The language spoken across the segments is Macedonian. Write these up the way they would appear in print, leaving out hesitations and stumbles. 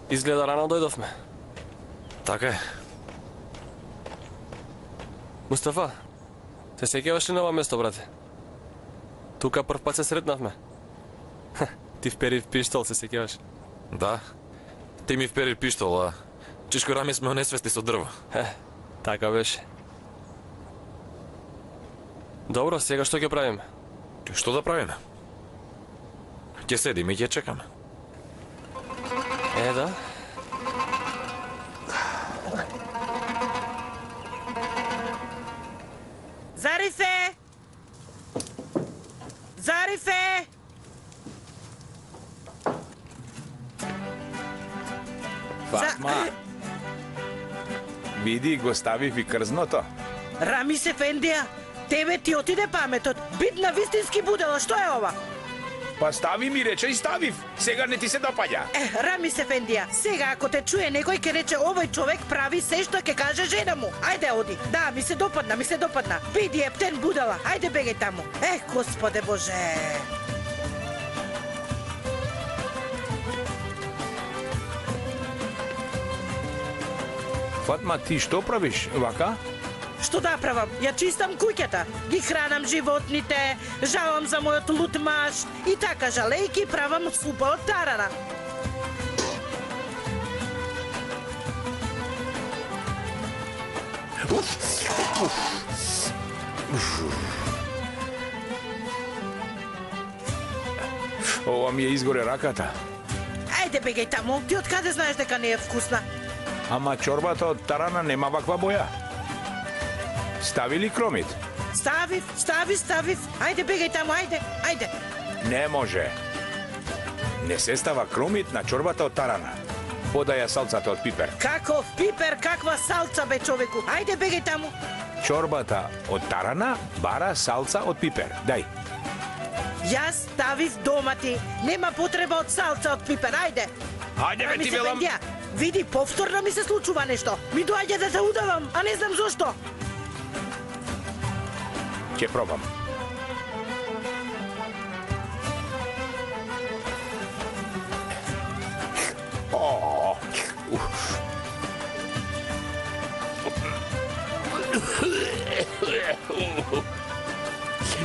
Изгледа рано дојдовме. Така е. Мустафа, се сеќаваш ли на ова место, брате? Тука прв пат се сретнавме. Ти впери в пиштол, се сеќаваш? Да. Ти ми впери пиштол, а Чичко Рами сме онесвести со дрво. Така беше. Добро, сега што ќе правиме? Што да правиме? Ќе седиме и ќе чекаме. Да. Зарифе! Зарифе! Фатма, види, го ставив и крзното. Рамис Ефендија, тебе ти отиде паметот. Бит на вистински будела, што е ова? Па стави ми рече и ставив. Сега не ти се допаѓа. Рамис Ефендија, сега ако те чуе некој ќе рече овој човек прави се што ќе каже жена му. Ајде оди. Да, ми се допадна. Биди ептен будела. Ајде бегај таму. Господе Боже. Фатма, ти што правиш вака? Што да правам? Ја чистам куќата, ги хранам животните, жалам за мојот лут маж и така жалејки правам супа од тарана. Ова ми ја изгоре раката. Ајде бегај таму, ти од каде знаеш дека не е вкусна? Ама чорбата од тарана нема ваква боја. Стави ли кромит? Ставив. Ајде бегај таму, ајде. Не може. Не се става кромит на чорбата од тарана. Подај ја салцата од пипер. Каков пипер, каква салца бе човеку? Ајде бегај таму. Чорбата од тарана бара салца од пипер. Дај. Јас ставив домати. Нема потреба од салца од пипер, ајде. Ајде бе ти велам. Види, повторно ми се случува нешто. Ми доаѓа да те удавам, а не знам зошто. Ќе пробам.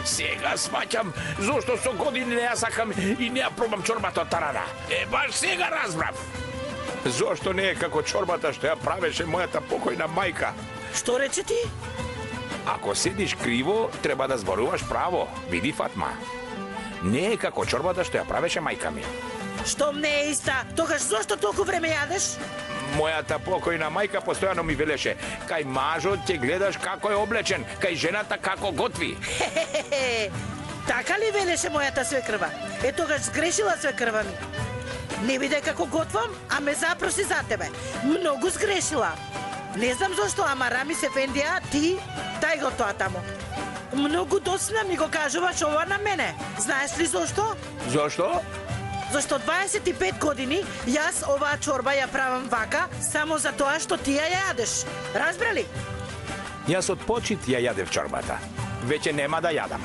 Сега сваќам зошто со години не ја сакам и не ја пробам чорбата од тарана. Баш сега разбрав. Зошто не е како чорбата што ја правеше мојата покојна мајка? Што рече ти? Ако седиш криво, треба да зборуваш право. Види, Фатма. Не е како чорбата што ја правеше мајка ми. Штом не е иста, тогаш зошто толку време јадеш? Мојата покојна мајка постојано ми велеше: кај мажот ќе гледаш како е облечен, кај жената како готви. Така ли велеше мојата свекрва? Тогаш сгрешила свекрва ми. Не биде како готвам, а ме запроси за тебе. Многу сгрешила. Не знам зошто, ама Рамис Ефендија, ти, дај го тоа таму. Многу доцна ми го кажуваш ова на мене. Знаеш ли зошто? Зошто? Зашто 25 години јас оваа чорба ја правам вака само за тоа што ти ја јадеш. Разбрали? Јас од почит ја јадев чорбата. Веќе нема да јадам.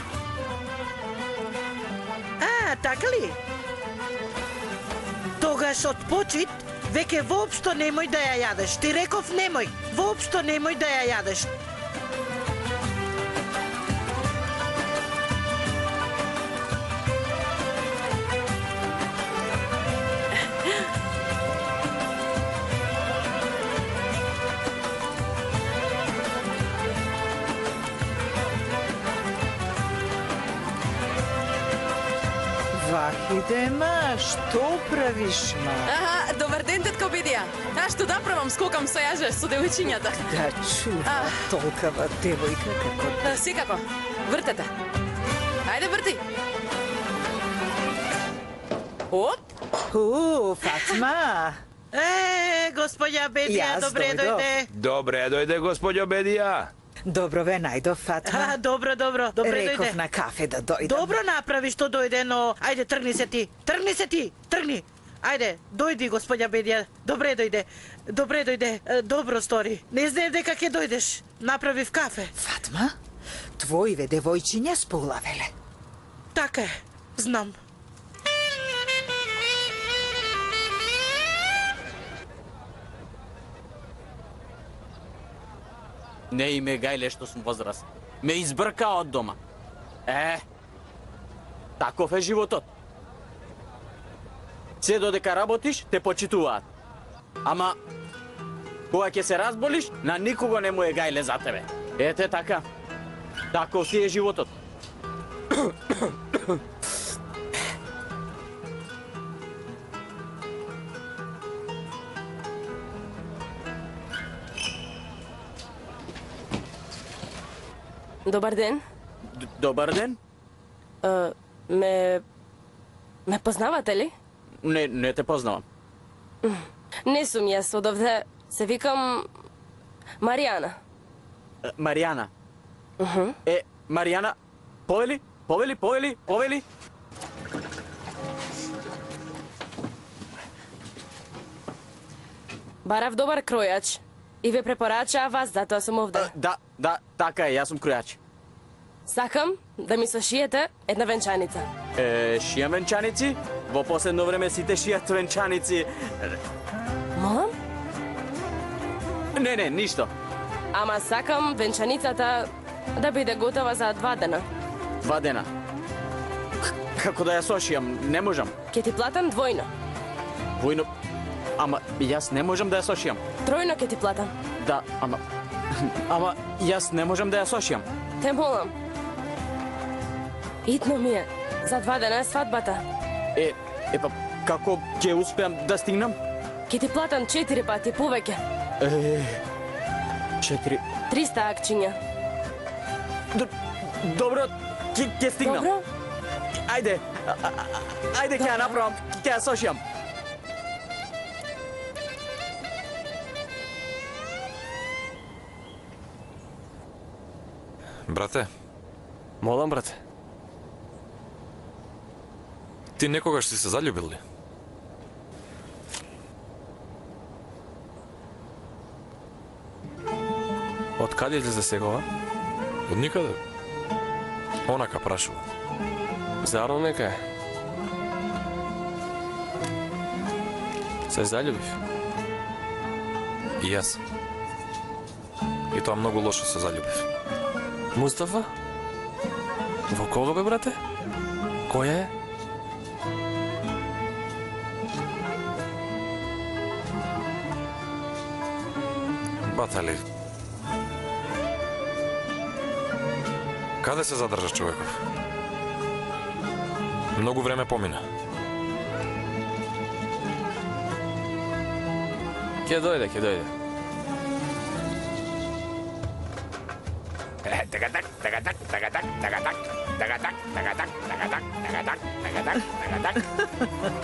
Така ли? Тогаш од почит веќе воопшто немој да ја јадеш. Ти реков немој, воопшто немој да ја јадеш. Вахиде, ма, што правиш, ма? Добар ден, тетко Бедија. Што да правам, скокам со јаже со девојчињата. Да чува толкава девојка како... Секако, вртете. Ајде, врти. Оп. Фатма. Господја Бедија, добре дојде. Добре дојде, господјо Бедија. Добро ве најдов, Фатма. Добро, добре дојде. Реков на кафе да дојдам. Добро направи што дојде, но ајде тргни се ти. Тргни. Ајде, дојди, господја Бедија. Добре дојде. Добро стори. Не знаев дека ќе дојдеш. Направив кафе. Фатма, твоиве девојчиња сполавеле. Така е, знам. Не име гајле што сум возраст. Ме избрка од дома. Таков е животот. Се додека работиш, те почитуваат. Ама, кога ќе се разболиш, на никого не му е гајле за тебе. Ете така. Таков си е животот. Добар ден. Добар ден. Ме познавате ли? Не те познавам. Не сум јас од овде. Се викам Маријана. Маријана. Маријана, повели. Барав добар кројач и ве препорачаа вас, затоа сум овде. Да, така е, јас сум кројач. Сакам да ми сошиете една венчаница. Шијам венчаници, во последно време сите шијат венчаници. Молам? Не, ништо. Ама сакам венчаницата да биде готова за 2 дена. 2 дена. Како да ја сошијам, не можам. Ке ти платам двојно. Војно, ама јас не можам да ја сошијам. Тројно ке ти платам. Да, ама јас не можам да ја сошијам. Те молам. Итно ми е. За 2 дена е свадбата. Па, како ќе успеам да стигнам? Ке ти платам 4 пати повеќе. 4... 300 акчиња. Добро, ќе стигнам. Добро? Ајде, ќе ја направам, ќе ја сошијам. Брате, Молам, брате. ти некогаш си се заљубил ли? Од каде излезе сегова? Од никаде. Онака прашува. Зарно нека е. Се заљубив. И јас. И тоа многу лошо се заљубив. Мустафа? Во кого бе, брате? Која е? Батали. Каде се задржа човеков? Многу време помина. Ќе дојде.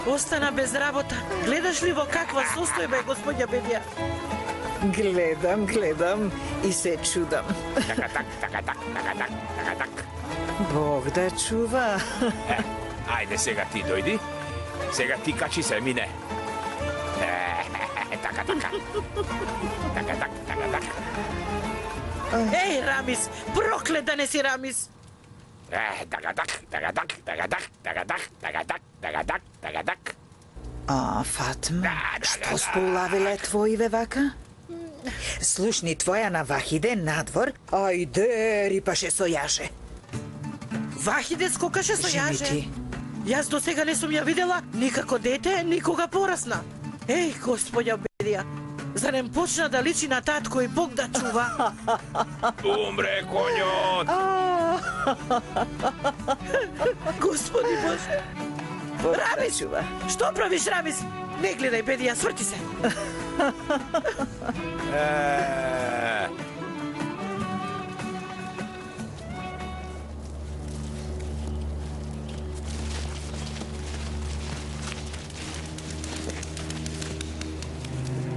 Остана без работа. Гледаш ли во каква состојба е господја Бедија? Гледам и се чудам. Бог да чува. Ајде сега ти дојди. Сега ти качи се, мине. Така. Еј, Рамис, проклет да не си Рамис. Фатма, што сполавиле твоиве вака? Слушни, твоја на Вахиде надвор, ајде, рипаше со јаже. Вахиде скокаше со Жени јаже. ти. Јас до сега не сум ја видела никако дете, никога порасна. Еј, господја Бедија, зарем почна да личи на татко и Бог да чува? Умре коњот! Господи Боже! Бог да Рамис! чува. Што правиш, Рамис? Не гледај, Бедија, сврти се.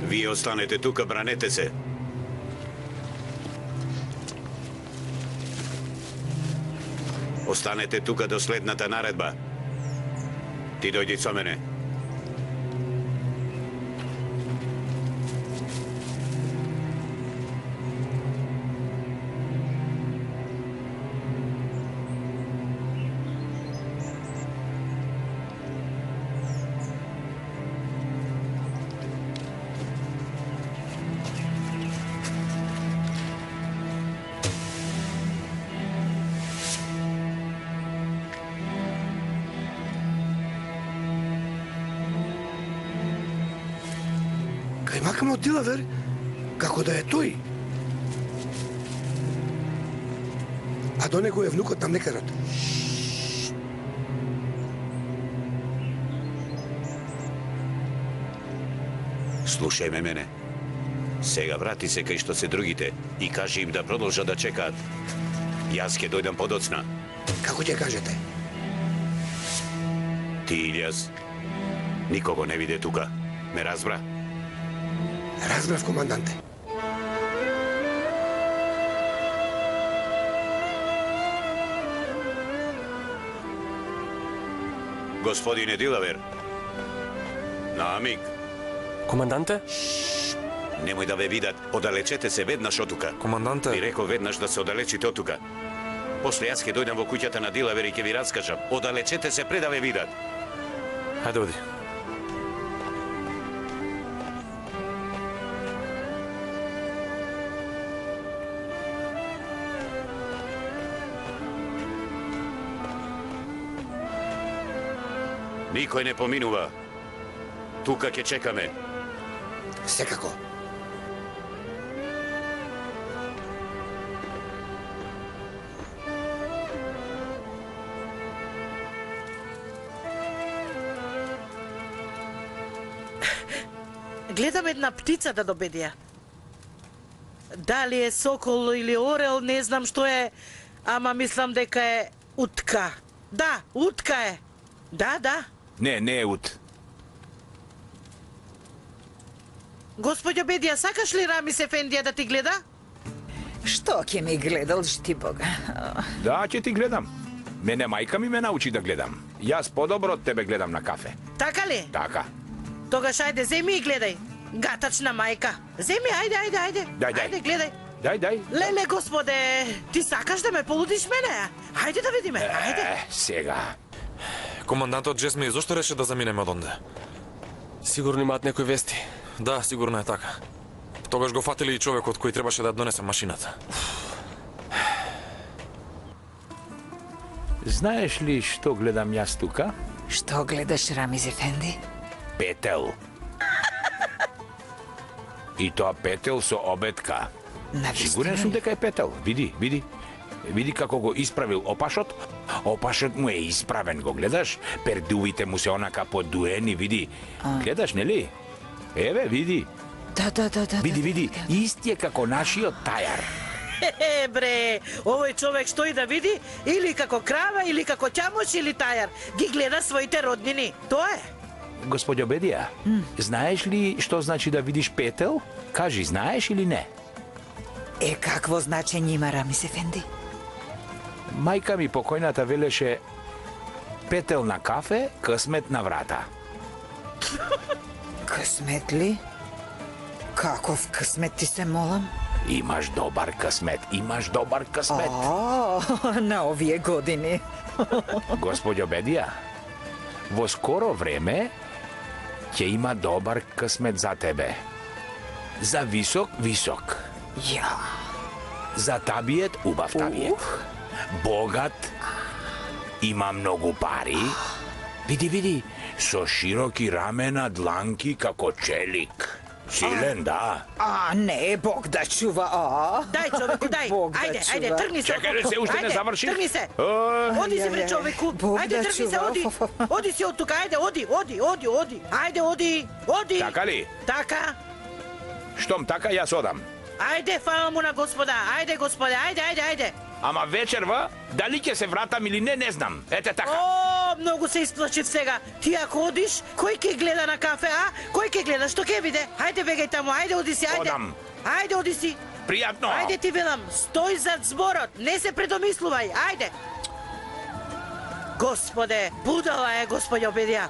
Вие останете тука, бранете се. Останете тука до следната наредба. Ти дојди со мене. Кај макам од Дилавер, како да е тој. А до него е внукот на млекарот. Слушај ме мене. Сега врати се кај што се другите и кажи им да продолжат да чекаат. Јас ќе дојдам подоцна. Како ќе кажете? Ти, Илијас, никого не виде тука. Ме разбра? Разбрав, команданте. Господине Дилавер. Намик. Команданте? Немој да ве видат. Одалечете се веднаш од тука. Команданте. Ви реков веднаш да се одалечите од тука. После јас ќе дојдам во куќата на Дилавер и ќе ви раскажам. Одалечете се пред да ве видат. Хајде, оди. Никој не поминува. Тука ќе чекаме. Секако. Гледам една птица да добедија. Дали е сокол или орел, не знам што е, ама мислам дека е утка. Да, утка е. Да, да. Не е ут. Господјо Бедија, сакаш ли Рамис Ефендија да ти гледа? Што ќе ми гледалш ти, Бога? Да, ќе ти гледам. Мене мајка ми ме научи да гледам. Јас подобро од тебе гледам на кафе. Така ли? Така. Тогаш ајде, земи и гледај. Гатачна мајка. Земи, ајде. Дај. Ајде, гледај. Дај. Леле, господе, ти сакаш да ме полудиш мене? Ајде да видиме, ајде. Сега. Командантот Джесми, зошто реше да заминеме од онде? Сигурно имаат некои вести. Да, сигурно е така. Тогаш го фатили и човекот кој требаше да донесе машината. Знаеш ли што гледам јас тука? Што гледаш, Рамиз Ефенди? Петел. И тоа петел со обетка. Сигурен сум дека е петел. Види како го исправил опашот. Опашот му е исправен, го гледаш? Пердувите му се онака подуени, види. Гледаш, нели? Еве, види. Да. Види, исти е како нашиот тајар. Бре, овој човек што и да види, или како крава, или како ќамош, или тајар. Ги гледа своите роднини. Тоа е. Господјо Бедија, знаеш ли што значи да видиш петел? Кажи, знаеш или не? Какво значење има, Рамиз Ефенди? Мајка ми покојната велеше петел на кафе, късмет на врата. Късмет ли? Каков късмет, ти се молам? Имаш добар късмет. На овие години. Господјо Бедија, во скоро време ќе има добар късмет за тебе. За висок. Ја. За табиет, убав табиет. Богат, има многу пари. Види, со широки рамена, дланки како челик. Силен, да. Не, Бог да чува, Дај, човеку, дај. Ајде, тргни се. Чекај, се уште не заврши. Тргни се. Оди си, бре, човеку. Ајде, тргни се, оди. Оди си од тука, ајде, оди. Ајде, оди. Така ли? Така. Штом така, јас одам. Ајде, фала му на Господа. Ајде, Господе, ајде. Ама вечерва, дали ќе се вратам или не знам. Ете така. Многу се исплачив сега. Ти ако одиш, кој ќе гледа на кафе, Кој ќе гледа, што ќе биде? Ајде, бегај таму, ајде, оди си, ајде. Одам. Ајде, оди си. Пријатно. Ајде ти велам, стој зад зборот, не се предомислувај, ајде. Господе, будала е господјо Бедија.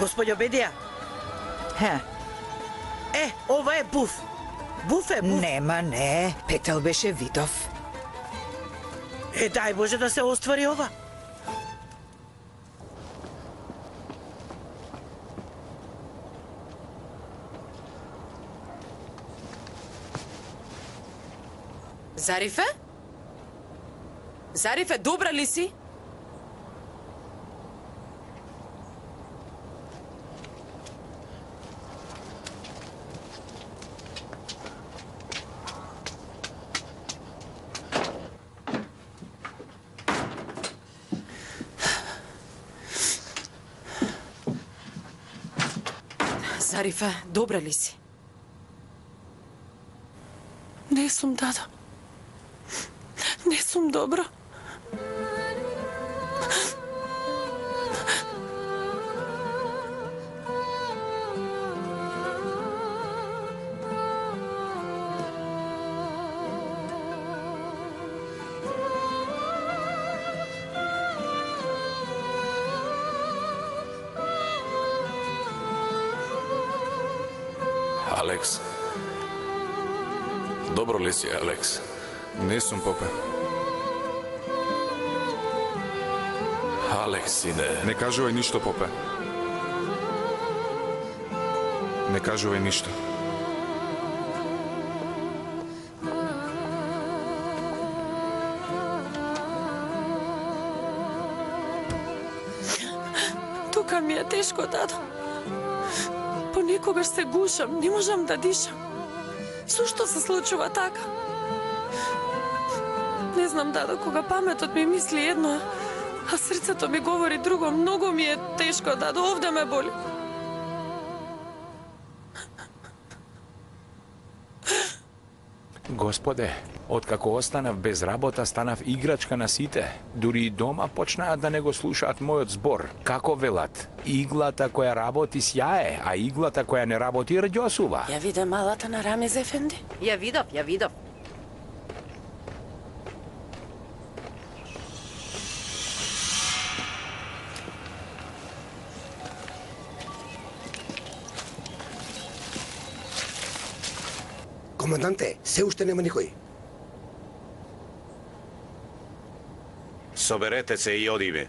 Господјо Бедија. Ова е буф. Буф е буф. Нема, не. Петел беше видов. Дај Боже да се оствари ова. Зарифе, добра ли си? Зарифе, добра ли си? Не сум, дадо. Не сум добро. Алекс. Добро ли си, Алекс? Не сум, попе. Алекс, сине. Не кажувај ништо, попе. Не кажувај ништо. Тука ми е тешко, дадо. Понекогаш се гушам, не можам да дишам. Зошто се случува така? Не знам, дадо, кога паметот ми мисли едно, а срцето ми говори друго. Многу ми е тешко, дадо, овде ме боли. Господе, откако останав без работа, станав играчка на сите. Дури и дома почнаат да не го слушаат мојот збор. Како велат? Иглата која работи сјае, а иглата која не работи рѓосува. Ја виде малата на Рамез ефенди? Ја видов. Команданте, се уште нема никој. Соберете се и одиме.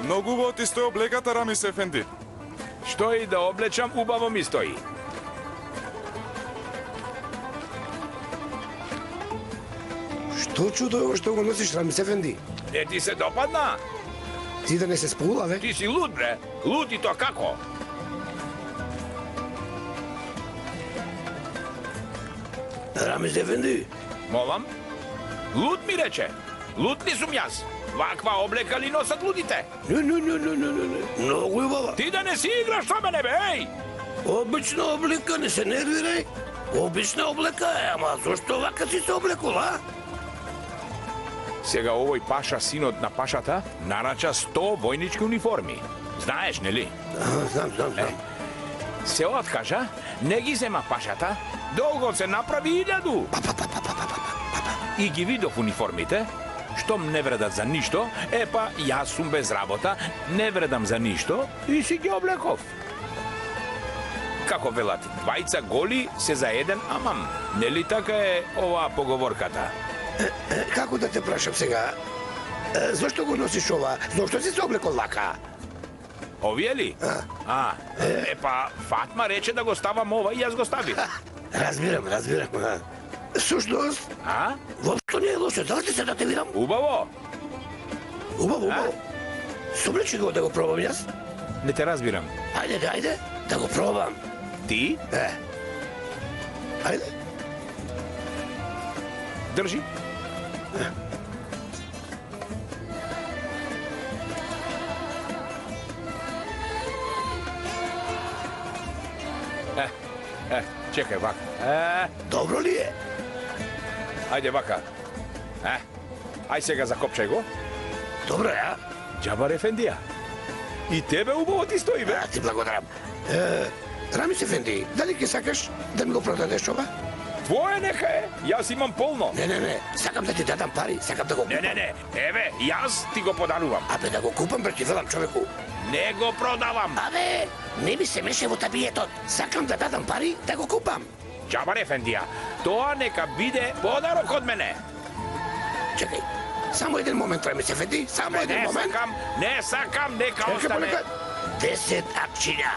Многу убаво ти стои облеката, Рамис ефенди. Што и да облечам, убаво ми стои. Што чудо е ово што го носиш, Рамис ефенди? Не ти се допадна? Ти да не се спула, бе? Ти си луд, бре. Луд и то како? Рамис ефенди? Молам? Луд ми рече. Луд ли сум јас? Ваква облека ли носат лудите? Не. Многу убава. Ти да не си играш со мене, бе, еј! Обична облека, не се нервирај. Обична облека е, ама зошто вака си се облекол, а? Сега овој паша, синот на пашата, нарача 100 војнички униформи. Знаеш, нели? Знам. Се откажа, не ги зема пашата, долго се направи 1000. И ги видов униформите, штом не вредат за ништо, па јас сум без работа, не вредам за ништо и си ги облеков. Како велат, двајца голи се за еден амам. Нели така е оваа поговорката? Како да те прашам сега? Зошто го носиш ова? Зошто си се облекол вака? Овие ли? Па Фатма рече да го ставам ова и јас го ставив. Разбирам. Сушност, воопшто не е лошо. Дали ти се да те видам? Убаво. Соблечи го да го пробам јас? Не те разбирам. Ајде, да го пробам. Ти? Ајде. Држи. Чекај вака. Добро ли е? Ајде вака. Ај сега закопчај го. Добро е, а? Џабар ефендија. И тебе убаво ти стои, бе. Ти благодарам. Рамис ефенди, дали ќе сакаш да ми го продадеш ова? Твое нека е, јас имам полно. Не, сакам да ти дадам пари, сакам да го купам. Не, еве, јас ти го подарувам. Абе, да го купам, бе, ти велам човеку. Не го продавам. Абе, не ми се меше во табиетот. Сакам да дадам пари, да го купам. Џабар ефендија, тоа нека биде подарок од мене. Чекај, Само един момент, Рамис Ефенди, само един Не момент. сакам, не сакам, нека Чекай, остане. полека. 10 акчиња.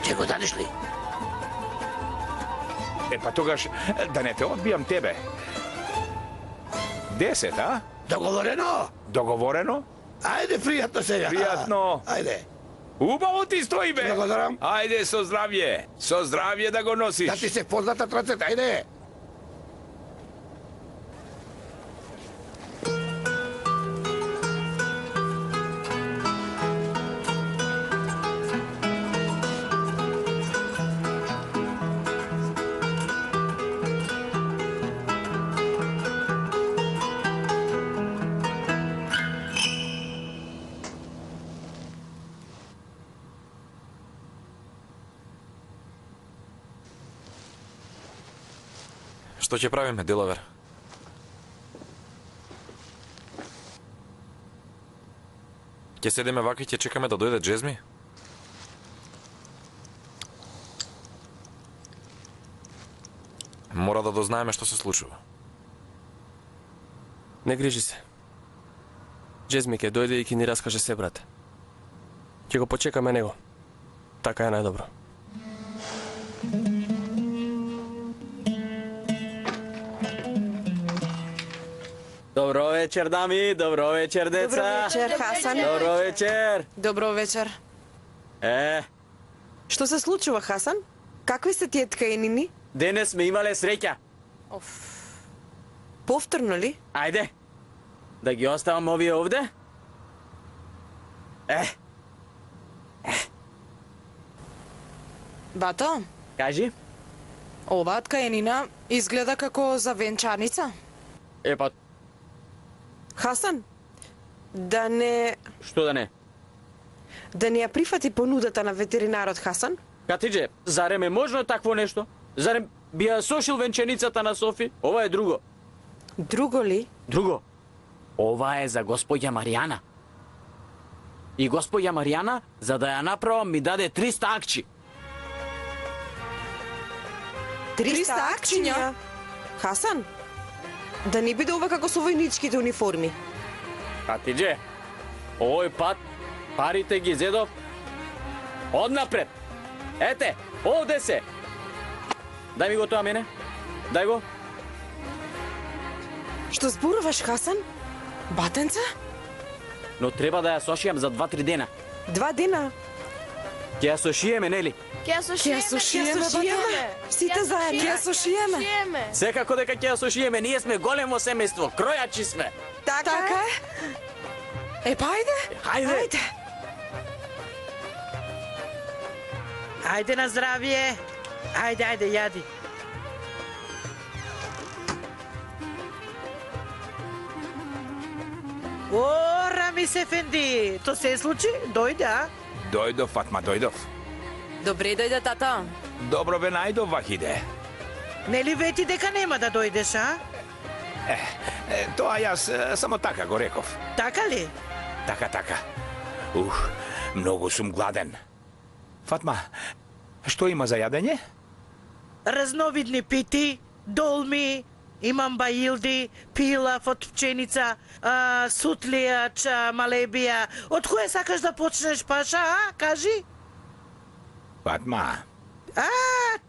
Ќе го дадеш ли? Па тогаш да не те одбијам тебе. 10, а? Договорено? Договорено? Ајде, пријатно сега. Пријатно. Ајде. Убаво ти стои, бе. Благодарам. Ајде, со здравје. Со здравје да го носиш. Да ти се познатат рацете, ајде. Што ќе правиме, Делавер? Ќе седиме вака и ќе чекаме да дојде Джезми? Мора да дознаеме што се случува. Не грижи се. Джезми ќе дојде и ќе ни раскаже се, брат. Ќе го почекаме него. Така е најдобро. Добро вечер, дами, добро вечер, деца. Добро вечер, Хасан. Добро вечер. Добро вечер. Што се случува, Хасан? Какви се тие ткаенини? Денес сме имале среќа. Повторно ли? Ајде, да ги оставам овие овде. Бато, Кажи. оваа ткаенина изгледа како за венчаница. Па, Хасан, да не... што да не? Да не ја прифати понудата на ветеринарот, Хасан? Катидже, зарем е можно такво нешто? Зарем би ја сошил венчаницата на Софи? Ова е друго. Друго ли? Друго. Ова е за госпоѓа Маријана. И госпоѓа Маријана, за да ја направам, ми даде 300 акчи. 300 акчиња? Хасан, да не биде ова како со војничките униформи. Катидже, овој пат парите ги зедов однапред. Ете, овде се. Дај ми го тоа мене. Дај го. Што зборуваш, Хасан? Батенце? Но треба да ја сошијам за 2-3 дена. 2 дена? Ќе ја сошиеме, нели? Ќе ја сушиеме. Сите заедно. Ќе ја сушиеме. Секако дека ќе ја сошиеме, ние сме големо семејство, кројачи сме. Така е? Па ајде. Ајде. Ајде на здравје. Ајде, јади. О, Рамис Ефенди, то се случи? Дојде, а? Дојдов, Фатма, дојдов. Добре дојде, тата. Добро бе најдов, Вахиде. Нели вети дека нема да дојдеш, а? Тоа јас само така го реков. Така ли? Така. Многу сум гладен. Фатма, што има за јадење? Разновидни пити, долми, имам баилди, пилав од пченица, сутлијач, малебија. Од која сакаш да почнеш, Паша, а? Кажи? Фатма,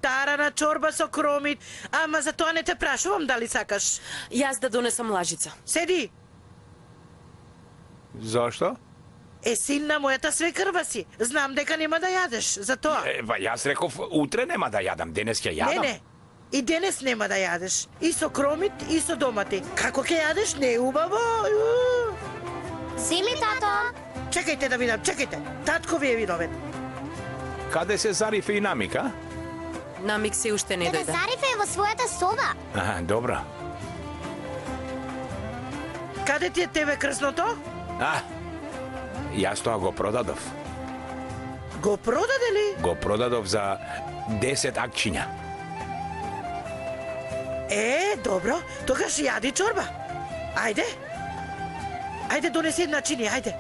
Тарана чорба со кромит. Ама за тоа не те прашувам дали сакаш. Јас да донесам лажица. Седи. зошто? Син на мојата свекрва си. Знам дека нема да јадеш, за тоа. Јас реков, утре нема да јадам, денес ќе јадам. Не. И денес нема да јадеш. И со кромит, и со домати. Како ќе јадеш? Не е убаво. Земи, тато. Чекајте да видам, чекајте. Татко ви е виновен. Каде се Зарифе и Намик, а? Намик се уште не дојде. Зарифе е во својата соба. Добро. Каде ти е тебе крсното? Јас тоа го продадов. Го продаде ли? Го продадов за 10 акчиња. Добро. Тогаш јади чорба. Ајде. Ајде, донеси една чини, ајде.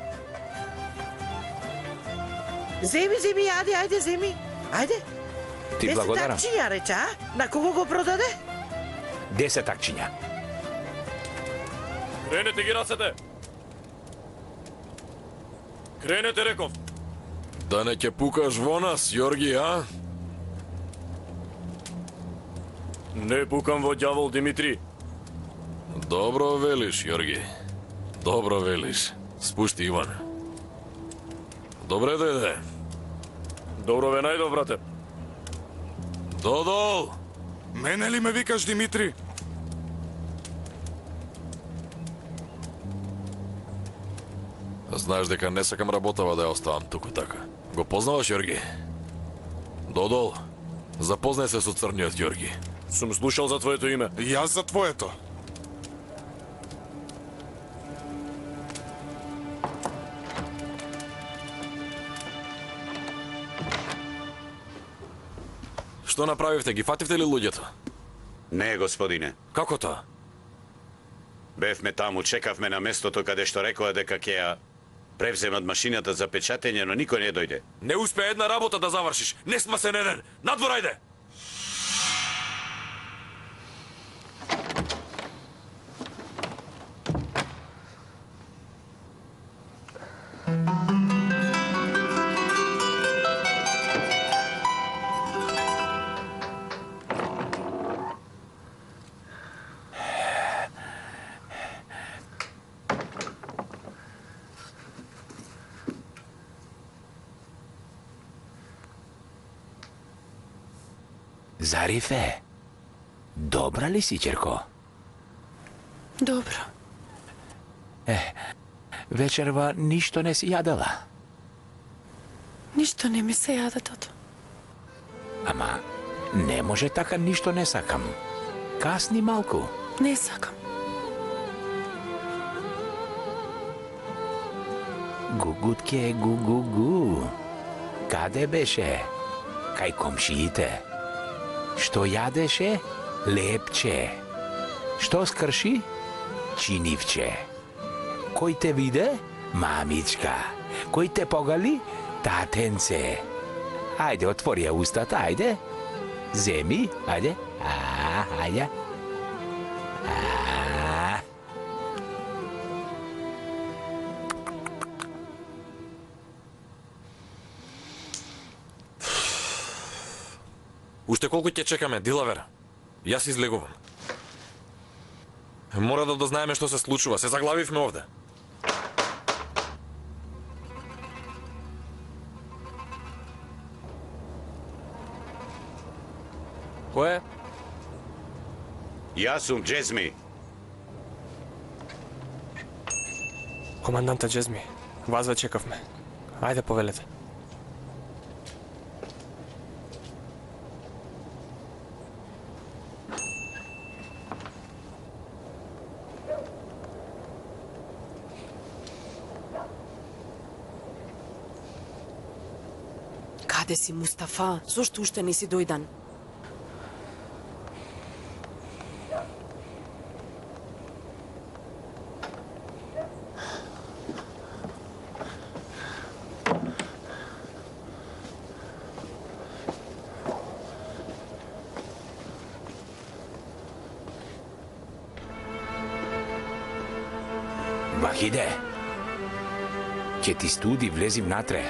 Земи, јади, ајде, земи. Ајде. Ти благодарам. 10 акчиња, рече, а? На кого го продаде? 10 акчиња. Кренете ги рацете! Кренете, реков! Да не ќе пукаш во нас, Јорги, а? Не пукам во ѓавол, Димитри. Добро велиш, Јорги. Добро велиш. Спушти, Иван. Добре дојде. Добро ве најдов, брате. Додол! Мене ли ме викаш, Димитри? Знаеш дека не сакам работава да ја оставам туку така. Го познаваш, Јорги? Додол, запознај се со црниот Јорги. Сум слушал за твоето име. И јас за твоето. Што направивте? Ги фативте ли луѓето? Не, господине. Како тоа? Бевме таму, чекавме на местото каде што рекоа дека ќе ја превземат машината за печатење, но никој не дојде. Не успеа една работа да завршиш. Не сма се неден. Надвор, ајде! Зарифе, добра ли си, ќерко? Добро. Вечерва ништо не си јадела. Ништо не ми се јаде, тато. Ама, не може така, ништо не сакам. Касни малку. Не сакам. Гугутке, гу-гу-гу. Каде беше? Кај комшиите. Што јадеше? Лепче. Што скрши? Чинивче. Кој те виде? Мамичка. Кој те погали? Татенце. Ајде, отвори ја устата, ајде. Земи, ајде. Ајде. Уште колку ќе чекаме, Дилавер? Јас излегувам. Мора да дознаеме што се случува. Се заглавивме овде. Кој е? Јас сум Джезми. Команданта Джезми, вас ве чекавме. Ајде, повелете. Каде си, Мустафа? Зошто уште не си дојдан? Вахиде, ќе ти студи, влези внатре.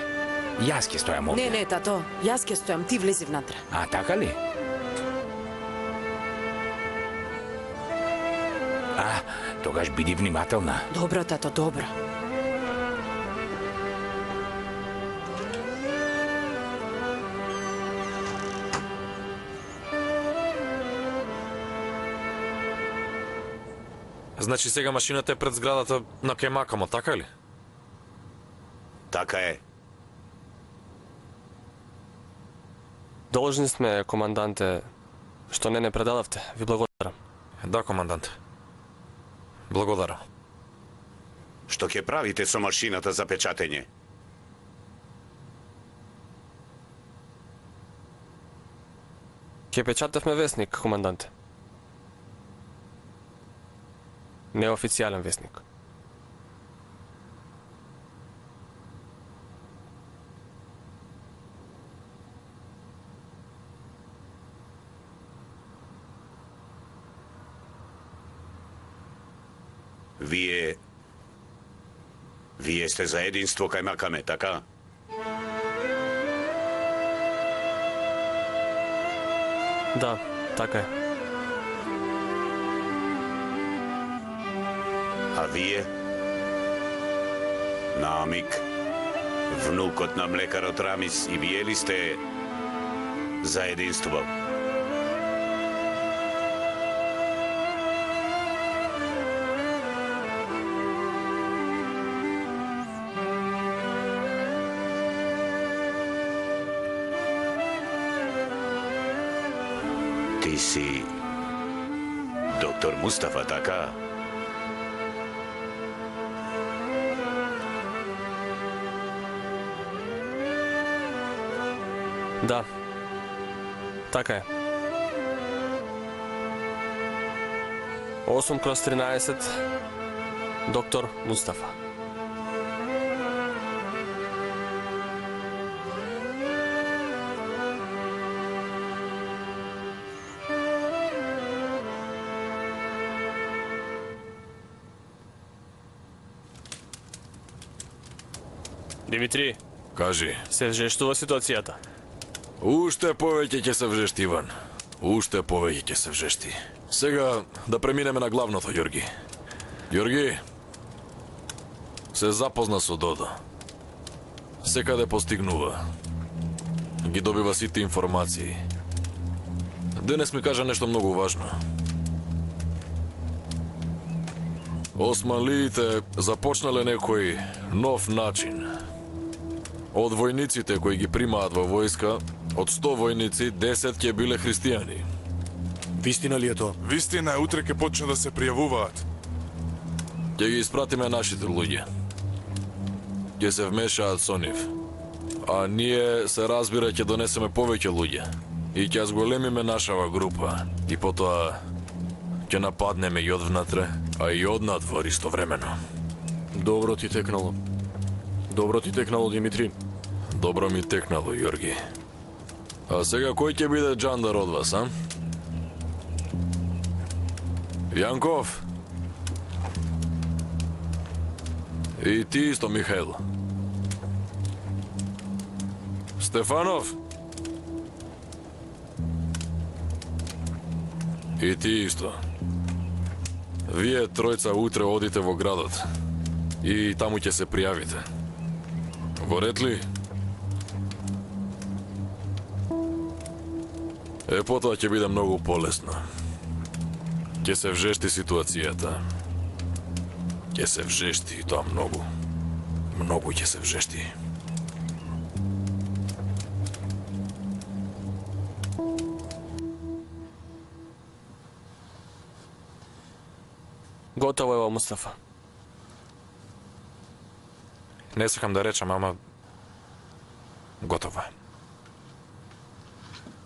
Јас ќе стојам овде. Не, тато, јас ќе стојам, ти влези внатре. А, така ли? Тогаш биди внимателна. Добро, тато, добро. Значи сега машината е пред зградата на Кемакамо, така ли? Така е. Должни сме, команданте, што не предадавте. Ви благодарам. Да, команданте. Благодарам. Што ќе правите со машината за печатење? Ќе печатавме весник, команданте. Неофицијален весник. Вие Вие сте за единство кај Макаме, така? Да, така е. А вие? Наамик, внукот на млекарот Рамис, и вие ли сте за единство? Ти си доктор Мустафа, така? Да. Така е. 8/13, доктор Мустафа. Димитри, Кажи. се вжештува ситуацијата. Уште повеќе ќе се вжешти, Иван. Уште повеќе ќе се вжешти. Сега да преминеме на главното, Јорги. Јорги, се запозна со Додо. Секаде постигнува. Ги добива сите информации. Денес ми кажа нешто многу важно. Османлиите започнале некој нов начин. Од војниците кои ги примаат во војска, од 100 војници, 10 ќе биле христијани. Вистина ли е тоа? Вистина е, утре ќе почне да се пријавуваат. Ќе ги испратиме нашите луѓе. Ќе се вмешаат со нив. А ние, се разбира, ќе донесеме повеќе луѓе. И ќе зголемиме нашава група. И потоа ќе нападнеме и од внатре, а и од надвор истовремено. Добро ти текнало. Добро ти текнало, Димитри. Добро ми текнало, Јорги. А сега кој ќе биде джандар од вас, а? Јанков? И ти исто, Михаил. Стефанов? И ти исто. Вие тројца утре одите во градот. И таму ќе се пријавите. Во ред ли? Потоа ќе биде многу полесно. Ќе се вжешти ситуацијата. Ќе се вжешти и тоа многу. Многу ќе се вжешти. Готово е, Мустафа. Не сакам да речам, ама готово е.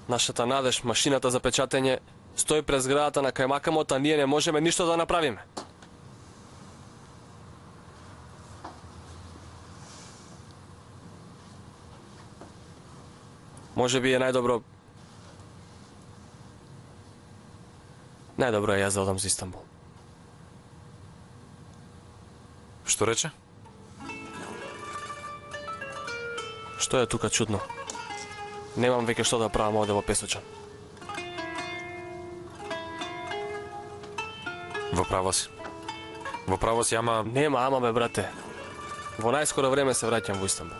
Нашата надеж, машината за печатење, стои пред зградата на Кајмакамот, а ние не можеме ништо да направиме. Може би е најдобро е јас да одам за Истанбул. Што рече? Што е тука чудно? Немам веќе што да правам овде во Песочан. Во право си. Во право си, ама... Нема ама, бе, брате. Во најскоро време се враќам во Истанбул.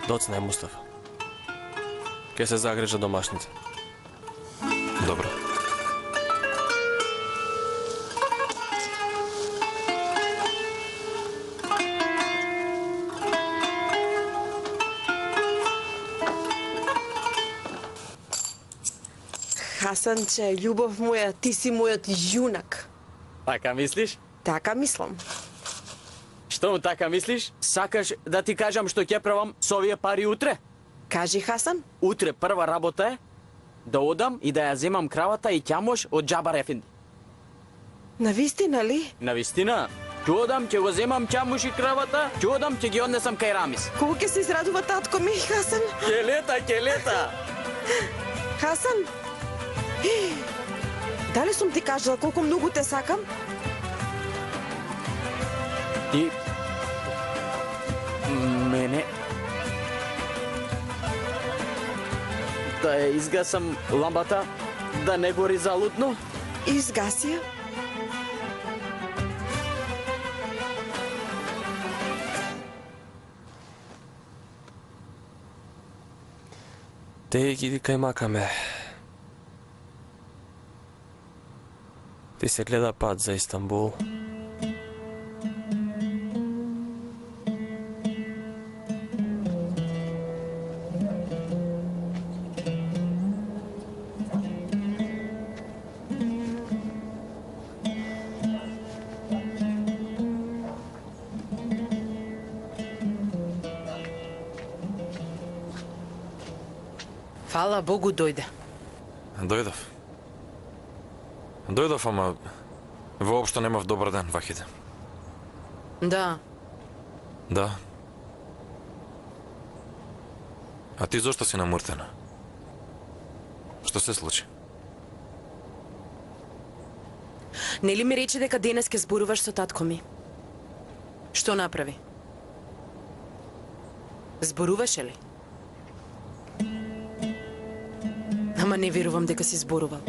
Доцна е, Мустафа. Ке се загрижа домашните. Добро. Хасанче, љубов моја, ти си мојот јунак. Така мислиш? Така мислам. Што така мислиш? Сакаш да ти кажам што ќе правам со овие пари утре? Кажи, Хасан. Утре прва работа е да одам и да ја земам кравата и ќамош од Џабар Ефенди. Навистина ли? Навистина? Ќе одам, ќе го земам ќамош и кравата, ќе одам, ќе ги однесам кај Рамис. Кога ќе се израдува татко ми, Хасан? Ќе лета, ќе лета. Хасан? Дали сум ти кажала колку многу те сакам? И мене да ја изгасам ламбата, да не гори залудно? Изгаси ја. Те ги кај макаме. Ти се гледа пат за Истанбул. Фала Богу, дојде. Дојдов. Дојдов, ама воопшто немав добар ден, Вахиде. Да, Да. А ти зошто си намуртена? Што се случи? нели ми рече дека денес ке зборуваш со татко ми? Што направи? Зборуваше ли? Ама не верувам дека си зборувал.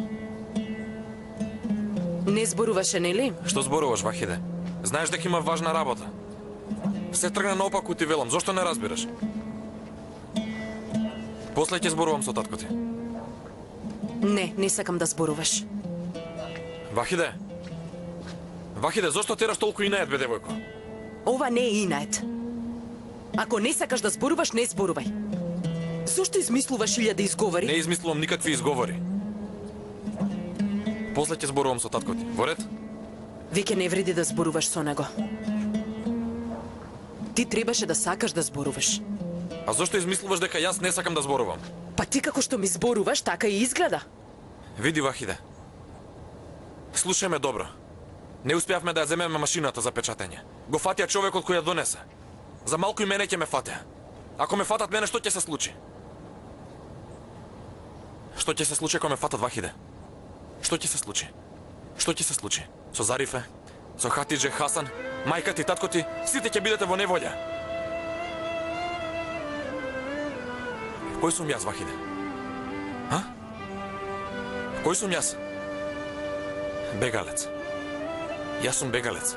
Не зборуваше, нели? Што зборуваш, Вахиде? Знаеш дека има важна работа. Се тргна наопаку ти велам, зошто не разбираш? После ќе зборувам со татко ти. Не сакам да зборуваш. Вахиде! Вахиде, зошто тераш толку инает, бе, девојко? Ова не е инает. Ако не сакаш да зборуваш, не зборувај. Зошто измислуваш илјаде изговори? Не измислувам никакви изговори. После ќе зборувам со татко ти. Во ред? Веќе не вреди да зборуваш со него. Ти требаше да сакаш да зборуваш. А зошто измислуваш дека јас не сакам да зборувам? Па ти како што ми зборуваш, така и изгледа. Види, Вахиде. Слушај ме добро. Не успеавме да ја земеме машината за печатење. Го фатија човекот кој ја донесе. За малку и мене ќе ме фатеа. Ако ме фатат мене, што ќе се случи? Што ќе се случи ако ме фатат, Вахиде? Што ќе се случи? Што ќе се случи? Со Зарифе, со Хатидже, Хасан, мајка ти, татко ти, сите ќе бидете во неволја. Кој сум јас, Вахиде? А? Кој сум јас? Бегалец. Јас сум бегалец.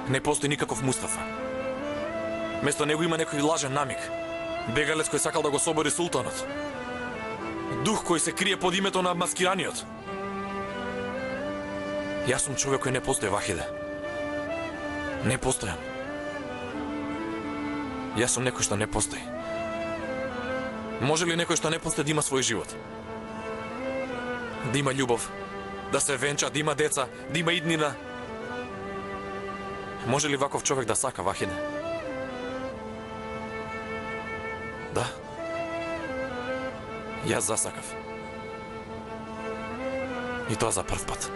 Не постои никаков Мустафа. Место него има некој лажен намик. Бегалец кој сакал да го собори султанот. Дух кој се крие под името на маскираниот. Јас сум човек кој не постои, Вахиде. Не постојам. Јас сум некој што не постои. Може ли некој што не постои да има свој живот? Да има љубов, да се венча, да има деца, да има иднина? Може ли ваков човек да сака, Вахиде? Да. Јас засакав. И тоа за прв пат.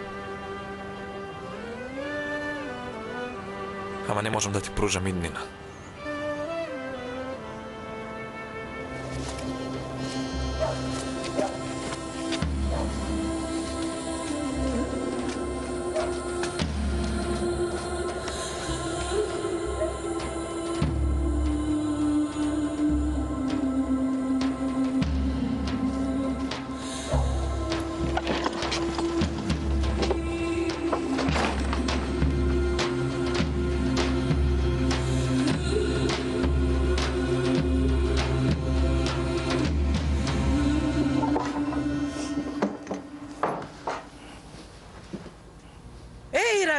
Ама не можам да ти пружам иднина.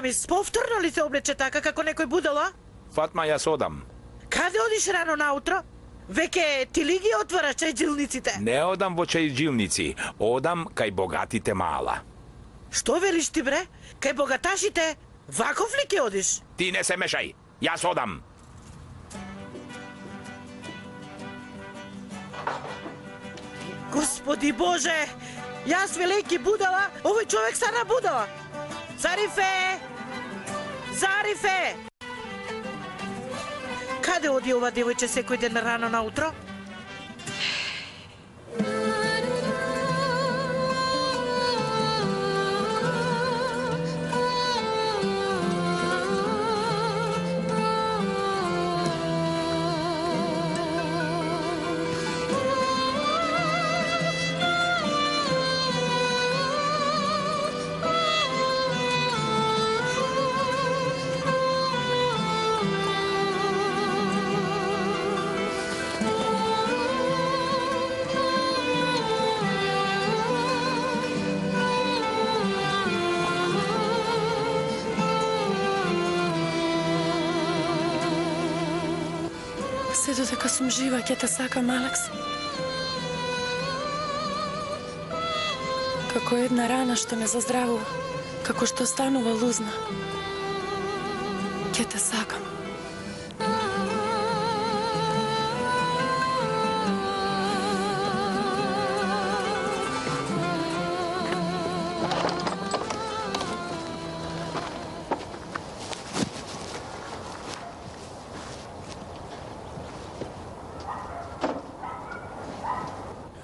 Рамис, повторно ли се облече така како некој будала? Фатма, јас одам. Каде одиш рано наутро? Веќе ти ли ги отвараш чајджилниците? Не одам во чајджилници, одам кај богатите мала. Што велиш ти, бре? Кај богаташите? Ваков ли ке одиш? Ти не се мешај, јас одам. Господи Боже! Јас велики будала, овој човек стана будала. Зарифе! Зарифе! Каде оди ова девојче секој ден рано наутро? Се додека сум жива, ќе те сакам, Алекс. Како една рана што не заздравува, како што станува лузна. Ќе те сакам.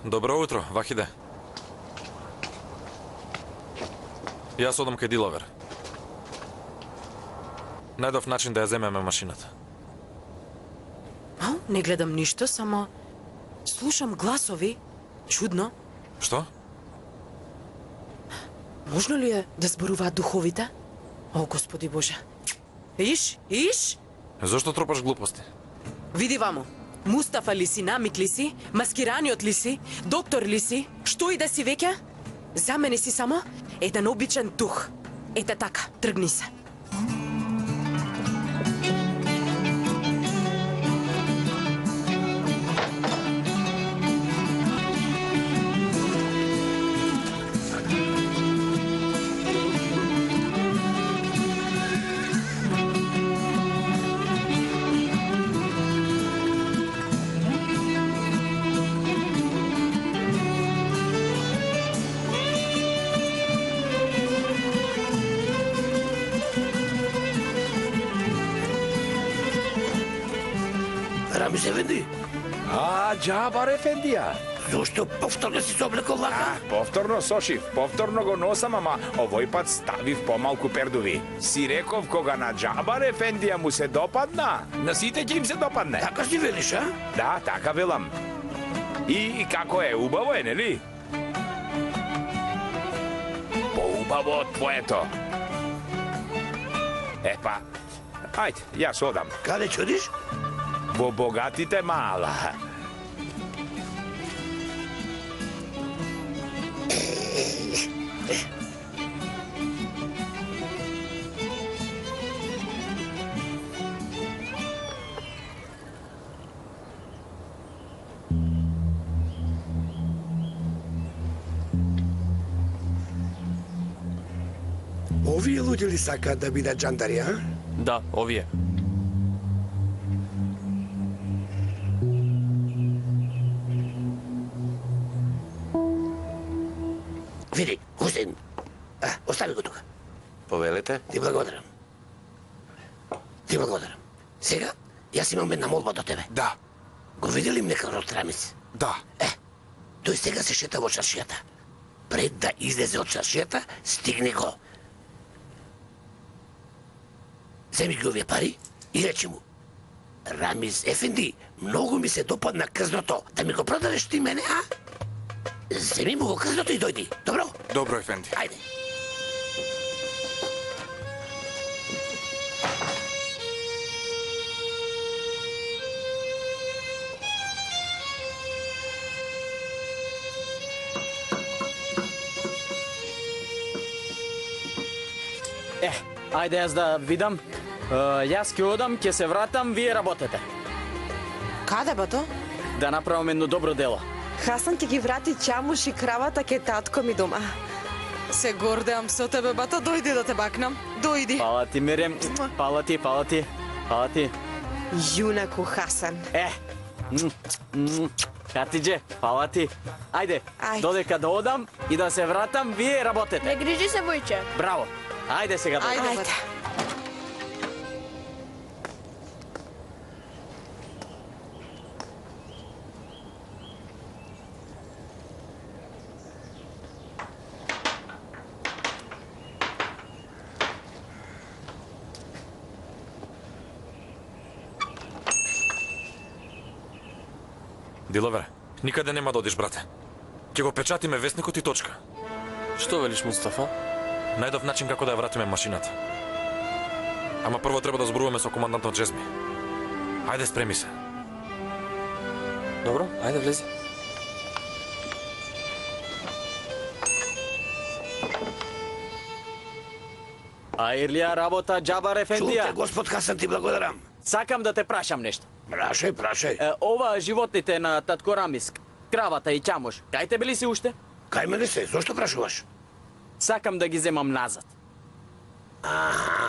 Добро утро, Вахиде. Јас одам кај Диловер. Најдов начин да ја земеме машината. Ау, не гледам ништо, само слушам гласови. Чудно. Што? Можно ли е да зборуваат духовите? О, Господи Боже. Иш? Зошто тропаш глупости? Види вамо. Мустафа ли си, намик ли си, маскираниот ли си, доктор ли си, што и да си веќе? За мене си само еден обичен дух. Ете така, тргни се. Рамис Ефенди. Џабар Ефендија. Зошто повторно си се облекол вака? Повторно сошив, повторно го носам, ама овој пат ставив помалку пердуви. Си реков кога на Џабар Ефендија му се допадна, на сите ќе им се допадне. Така си велиш, а? Да, така велам. И како е, убаво е, нели? Поубаво од твоето. Епа, ајде, јас одам. Каде чудиш? Во богатите мала. Овие луѓе ли сакаат да бидат џандари, а? Да, овие. Види, Хусейн, остави го тука. Повелете? Ти благодарам. Сега, јас имам една молба до тебе. Да. Го види ли млекарот Рамис? Да. Тој сега се шета во чаршијата. Пред да излезе од чаршијата, стигни го. Земи ги овие пари и речи му: Рамис Ефенди, многу ми се допадна крзното. Да ми го продадеш ти мене, а? Земи му го крзното и дојди. Добро? Добро, Ефенди. Ајде. Ајде јас да видам. Јас ќе одам, ќе се вратам, вие работете. Каде бато? Да направам едно добро дело. Хасан ќе ги врати чамуш и кравата ке татко ми дома. Се гордеам со тебе, бато, дојди да те бакнам. Дојди. Фала ти, Мирем. Фала ти. Јунаку Хасан. Хатидже, фала ти. Ајде, додека да одам и да се вратам, вие работете. Не грижи се, Бојче. Браво. Ајде сега. Ајде. Диловер, никаде нема да одиш, брате. Ќе го печатиме весникот и точка. Што велиш, Мустафа? Најдов начин како да ја вратиме машината. Ама прво треба да зборуваме со командантот Джезми. Ајде, спреми се. Добро, ајде влези. Аирлија работа Џабар Ефендија. Чуте, господ Хасан, ти благодарам. Сакам да те прашам нешто. Прашај, прашај. Ова животните на татко Рамис, кравата и Чамош, кај тебе ли си уште? Кај мене се, зошто прашуваш? Сакам да ги земам назад.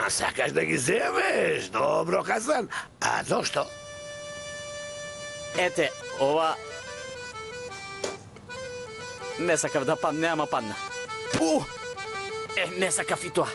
Сакаш да ги земеш? Добро, Хасан. А зошто? Ете, ова... Не сакав да падне, ама падна. Не сакав и тоа.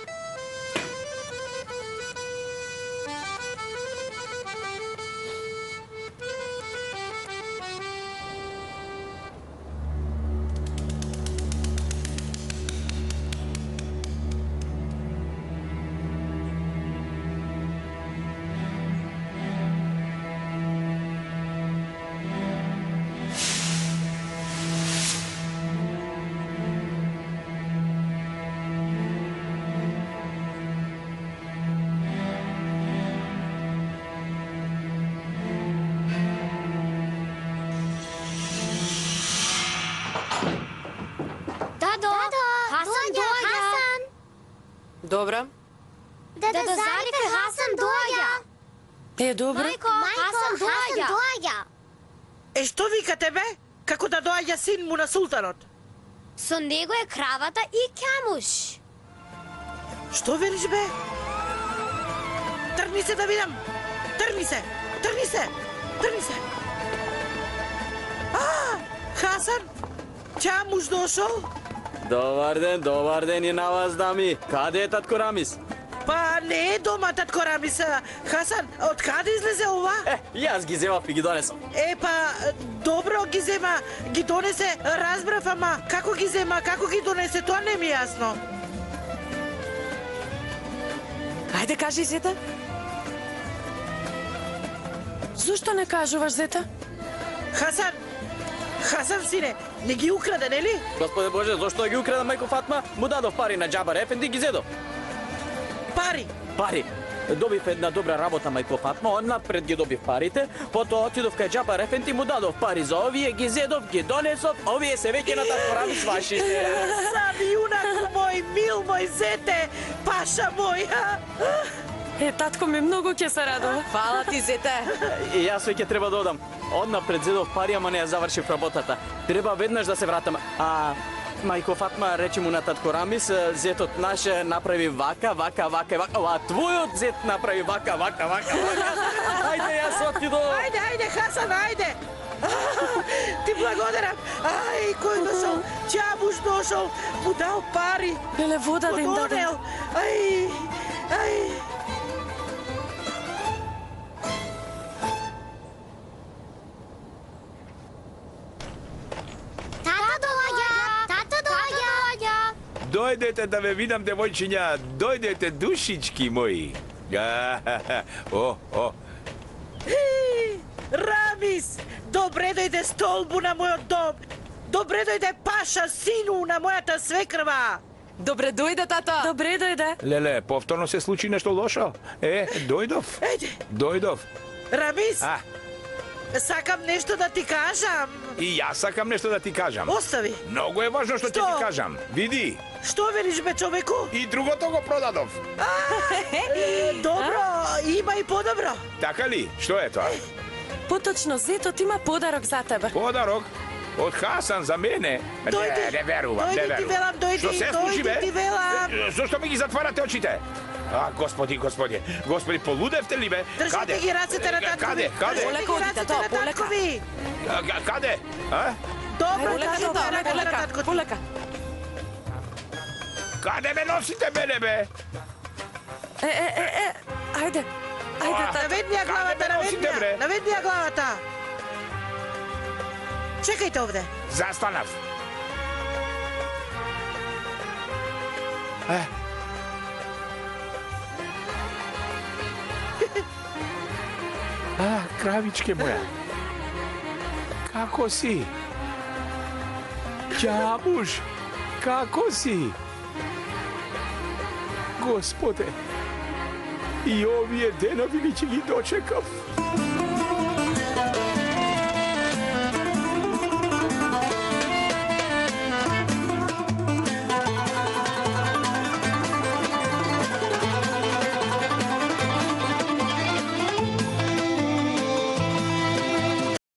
Добра. Дедо Зарифе, Хасан доаѓа. Добро. Мајко, Хасан доаѓа. Што вика тебе? Како да доаѓа син му на султанот? Со него е кравата и Камуш. Што велиш бе? Тргни се да видам. Тргни се. Хасан, Камуш дошол? Добар ден и на вас, дами. Каде е татко Рамис? Па не е дома татко Рамис. Хасан, од каде излезе ова? Јас ги земав и ги донесам. Добро ги зема, ги донесе, разбрав, ама како ги зема, како ги донесе, тоа не ми е јасно. Ајде, кажи, зета. Зошто не кажуваш, зета? Хасан, сине, не ги украде, нели? Господе Боже, зошто да ги украда мајко Фатма? Му дадов пари на Џабар Ефенди, ги зедов. Пари. Добив една добра работа, мајко Фатма, однапред ги добив парите, потоа отидов кај Џабар Ефенди, му дадов пари за овие, ги зедов, ги донесов, овие се веќе на татко Рамис вашите. Сами юнаку мој, мил мој зете, паша мој. Татко ми многу ќе се радува. Фала ти, зете. И јас веќе треба да одам. Однапред зедов пари, ама не ја завршив работата. Треба веднаш да се вратам. Мајко Фатма рече му на татко Рамис, зетот наш направи вака. А твојот зет направи вака. Ајде, јас отидов. Ајде, Хасан, ајде. Ти благодарам. Кој дошол? Чабуш дошол. Му дал пари. Леле, вода да им даде. Дојдете да ве видам, девојчиња, дојдете, душички мои. Рамис, добре дојде столбу на мојот дом. Добре дојде паша, сину на мојата свекрва. Добре дојде, тата. Добре дојде. Леле, повторно се случи нешто лошо? Дојдов. Дојдов. Рамис, сакам нешто да ти кажам. И јас сакам нешто да ти кажам. Остави. Многу е важно што ќе ти кажам. Види. Што велиш бе, човеку? И другото го продадов. Добро, има и подобро. Така ли? Што е тоа? Поточно, зетот има подарок за тебе. Подарок? Од Хасан за мене? Не верувам. Дојди, Што се случи, бе? ти велам. Зошто ми ги затварате очите? Господи, полудевте ли, бе? Држите ги рацете на таткови. Каде? Полека одите, тоа, полека. Каде? Добро, полека. Каде ме носите мене, бе? Ајде, тата. Наведни ја главата. Чекајте овде. Застанав. Кравичке моја. Како си? Ќабуш, како си? Господе, и овие денови ли ќе ги дочекав?